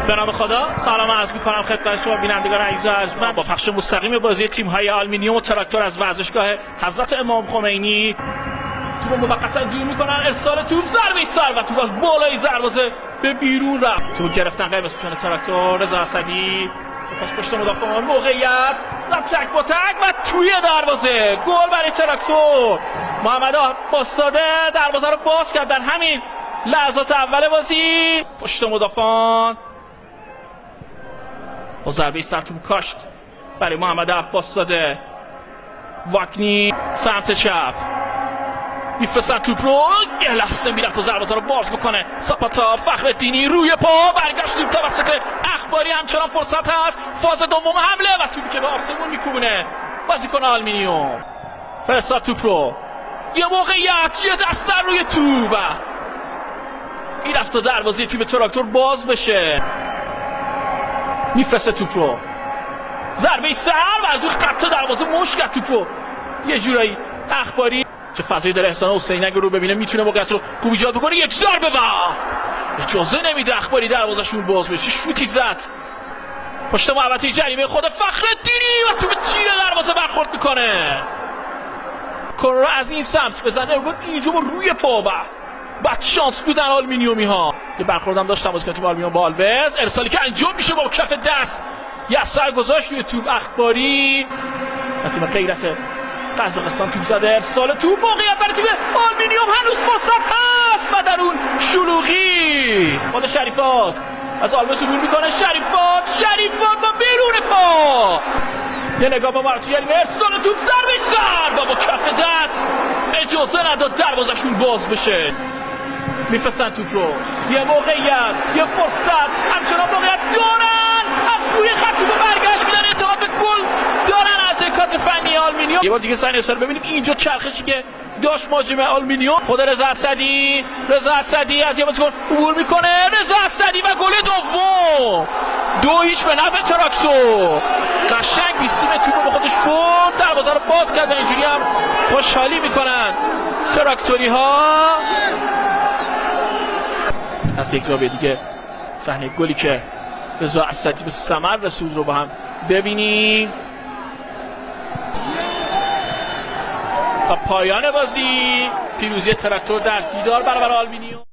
به نام خدا سلام عرض می‌کنم خدمت شما بینندگان عزیز و ارجمند با پخش مستقیم بازی تیم‌های آلومینیوم و تراکتور از ورزشگاه حضرت امام خمینی. توپ موقتا دور می‌کنن، ارسال توپ، ضربه سر و توپ از بالای دروازه به بیرون رفت. توپ گرفتن قرمز پوشان تراکتور، رضا اسدی پاس پشت مدافعان، موقعیت و تک با تک و توی دروازه گل برای تراکتور. محمد عباس‌زاده دروازه رو باز کرد در همین لحظات اول بازی. پشت مدافعان با ضربه سر توپ کاشت برای محمد عباس‌زاده. واکنی سمت چپ میفرستن توپ رو، یه لحظه میرفت تا دروازه رو باز بکنه. ساپاتا فخرالدینی روی پا برگشت توپ توسط اخباری، همچنان فرصت هست. فاز دوم حمله و توپی که به آسمون میکوبونه بازیکن آلومینیوم. فرستاد توپ رو، یه موقعیت، یه دست در روی توپ میرفت تا دروازه تیم تراکتور باز بشه. میفرسته توپ رو، ضربه سر و از روی خط دروازه مشت کرد توپ رو. یه جورایی اخباری چه فضایی داره احسان حسینی اگه رو ببینه میتونه موقعیت رو خوب ایجاد بکنه. یک ضربه و اجازه نمیده اخباری دروازه‌شون باز بشه. شوتی زد پشت محوطه جریمه خود فخرالدینی و توپ تیر دروازه برخورد میکنه. کار رو از این سمت بزنه اینجا روی پا بعد شانس بودن آلومینیومی ها. یه برخوردم داشتم بازیکن تیم آلومینیوم با آلوز، ارسالی که انجام میشه با کف دست یه اثر گذاشت روی توپ اخباری. تیم غیرت قزاقستان توپ زده، ارسال توپ، موقعیت برای تیم آلومینیوم، هنوز فرصت هست و در اون شلوغی خود شریفات از آلوز عبور میکنه. شریفات با بیرون پا یه نگاه با مراتیل، ارسال توپ، ضربه سر و با کف دست اجازه نداد دروازه‌شون باز بشه. میفرستن توپ رو، یه موقعیت، یه فرصت، همچنان موقعیت دارن، از روی خط توپ برگشت میدن، اعتماد به گل دارن از کادر فنی آلومینیوم. یه بار دیگه سعی نشون ببینیم اینجا چرخشی که داشت مهاجم آلومینیوم. خود رضا اسدی از یه بازیکن عبور میکنه، رضا اسدی و گل دوم 2-0 به نفع تراکتور. قشنگ بیسیم توپ به خودش برد، دروازه رو باز کرد و اینجوری هم خوشحالی میکنن تراکتوری ها. از یک زاویه دیگه صحنه گلی که رضا اسدی به ثمر رسود رو با هم ببینیم. و پایان بازی، پیروزی تراکتور در دیدار برابر آلومینیوم.